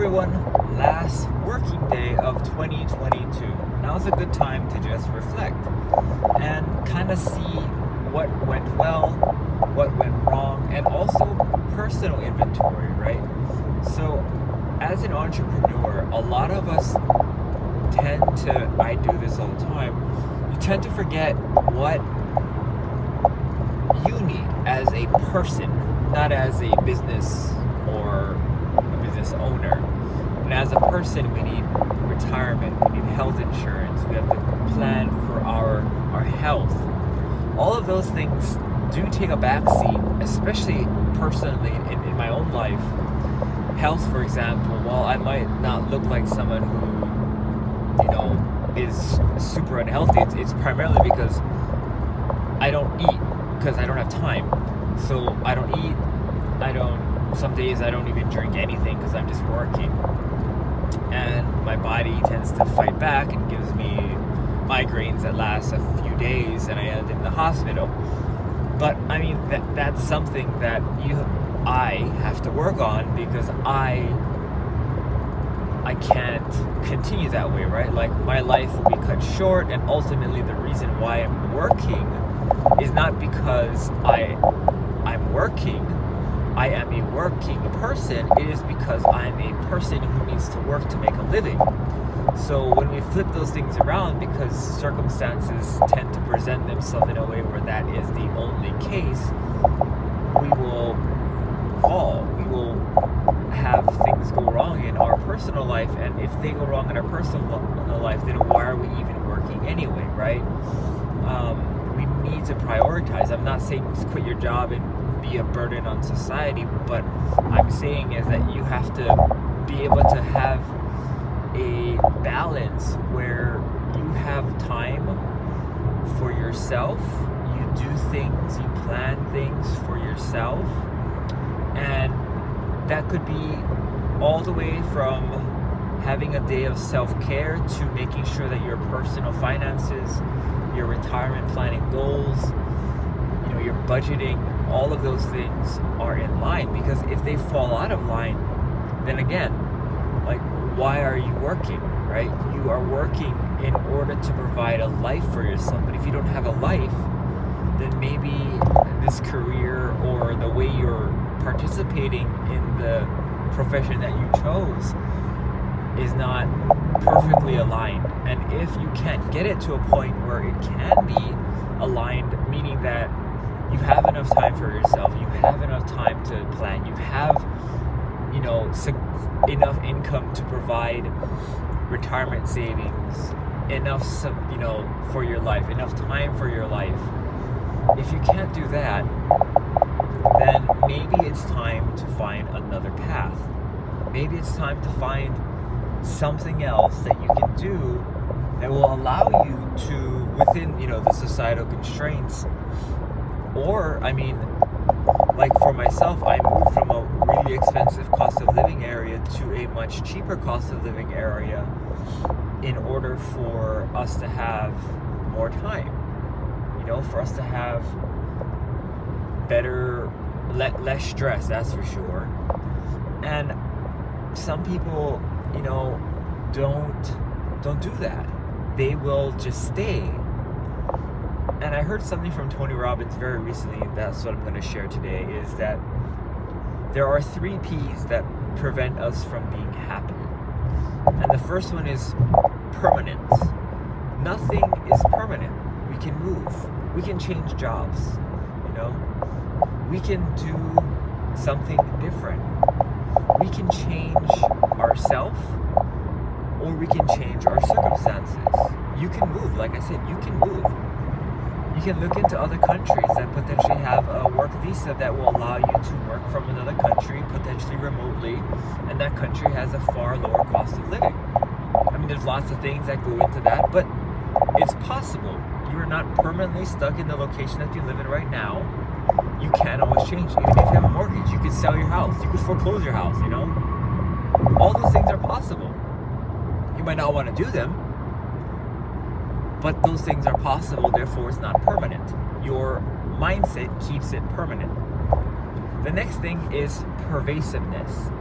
everyone, last working day of 2022. Now's a good time to just reflect and kind of see what went well, what went wrong, and also personal inventory, right? So, as an entrepreneur, a lot of us I do this all the time, you tend to forget what you need as a person, not as a business or a business owner. And as a person, we need retirement, we need health insurance, we have to plan for our health. All of those things do take a backseat, especially personally in my own life. Health, for example, while I might not look like someone who, is super unhealthy, it's primarily because I don't eat, because I don't have time. So I don't eat, some days I don't even drink anything because I'm just working. And my body tends to fight back and gives me migraines that last a few days and I end in the hospital. But I mean, that's something that I have to work on because I can't continue that way, right? Like, my life will be cut short, and ultimately the reason why I'm working is not because I'm working, I am a working person. It is because I'm a person who needs to work to make a living. So when we flip those things around, because circumstances tend to present themselves in a way where that is the only case, we will fall. We will have things go wrong in our personal life, and if they go wrong in our personal life, then why are we even working anyway, right? We need to prioritize. I'm not saying just quit your job and be a burden on society, but I'm saying is that you have to be able to have a balance where you have time for yourself, you do things, you plan things for yourself, and that could be all the way from having a day of self-care to making sure that your personal finances, your retirement planning goals, your budgeting, all of those things are in line. Because if they fall out of line, then again, like, why are you working, right? You are working in order to provide a life for yourself. But if you don't have a life, then maybe this career or the way you're participating in the profession that you chose is not perfectly aligned. And if you can't get it to a point where it can be aligned, meaning that you have enough time for yourself, you have enough time to plan, you have enough income to provide retirement savings, enough for your life, enough time for your life. If you can't do that, then maybe it's time to find another path. Maybe it's time to find something else that you can do that will allow you to, within the societal constraints. Or, I mean, like for myself, I moved from a really expensive cost of living area to a much cheaper cost of living area in order for us to have more time, for us to have less stress, that's for sure. And some people, don't do that. They will just stay. And I heard something from Tony Robbins very recently, that's what I'm going to share today, is that there are 3 P's that prevent us from being happy. And the first one is permanence. Nothing is permanent. We can move. We can change jobs, We can do something different. We can change ourselves, or we can change our circumstances. You can move. Like I said, you can move. You can look into other countries that potentially have a work visa that will allow you to work from another country, potentially remotely, and that country has a far lower cost of living. I mean, there's lots of things that go into that, but it's possible. You are not permanently stuck in the location that you live in right now. You can always change. Even if you have a mortgage, you could sell your house. You could foreclose your house, All those things are possible. You might not want to do them, but those things are possible, therefore it's not permanent. Your mindset keeps it permanent. The next thing is pervasiveness.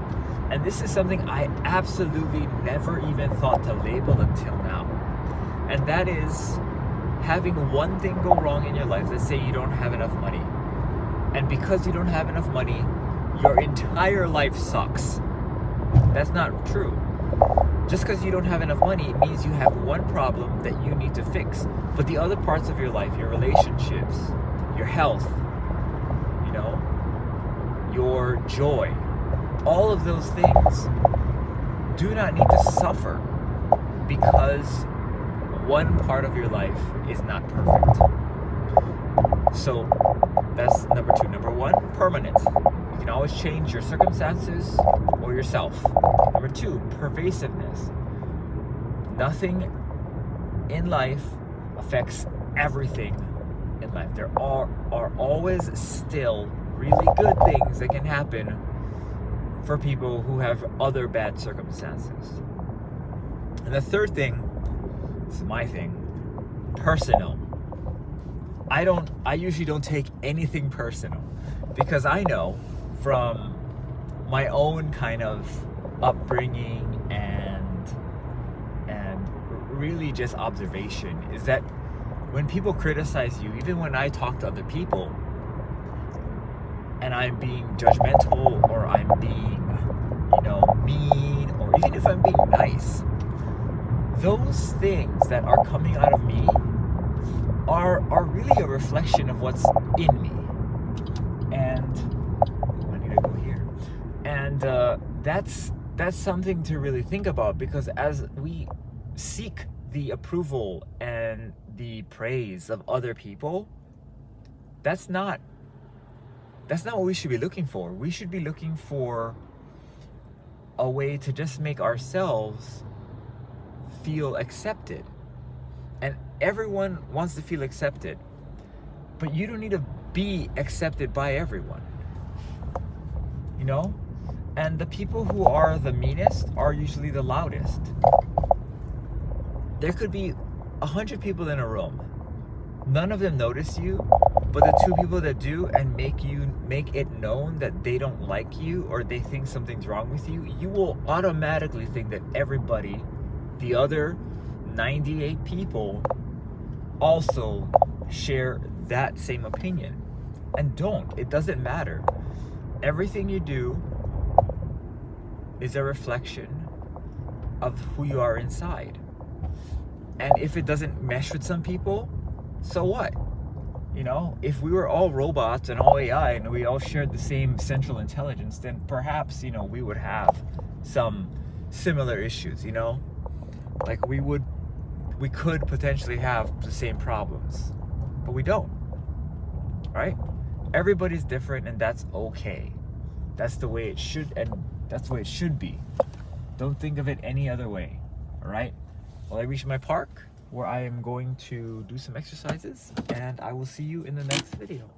And this is something I absolutely never even thought to label until now. And that is having one thing go wrong in your life. Let's say you don't have enough money. And because you don't have enough money, your entire life sucks. That's not true. Just because you don't have enough money, it means you have one problem that you need to fix. But the other parts of your life, your relationships, your health, you know, your joy, all of those things do not need to suffer because one part of your life is not perfect. So that's number two. Number one, permanent. You can always change your circumstances or yourself. Number two, pervasiveness. Nothing in life affects everything in life. There are always still really good things that can happen for people who have other bad circumstances. And the third thing, this is my thing, personal. I usually don't take anything personal because I know from my own kind of upbringing and really just observation is that when people criticize you, even when I talk to other people and I'm being judgmental or I'm being, you know, mean, or even if I'm being nice, those things that are coming out of me are really a reflection of what's in me. And I need to go here. And that's something to really think about, because as we seek the approval and the praise of other people, that's not what we should be looking for. We should be looking for a way to just make ourselves feel accepted. And everyone wants to feel accepted, but you don't need to be accepted by everyone, you know? And the people who are the meanest are usually the loudest. There could be 100 people in a room. None of them notice you, but the two people that do and make it known that they don't like you or they think something's wrong with you, you will automatically think that everybody, the other 98 people, also share that same opinion. And don't. It doesn't matter. Everything you do is a reflection of who you are inside. And if it doesn't mesh with some people, so what? You know, if we were all robots and all AI and we all shared the same central intelligence, then perhaps, you know, we would have some similar issues, you know? Like we could potentially have the same problems, but we don't, right? Everybody's different, and that's okay. That's the way it should, and that's the way it should be. Don't think of it any other way, all right? Well, I reached my park where I am going to do some exercises, and I will see you in the next video.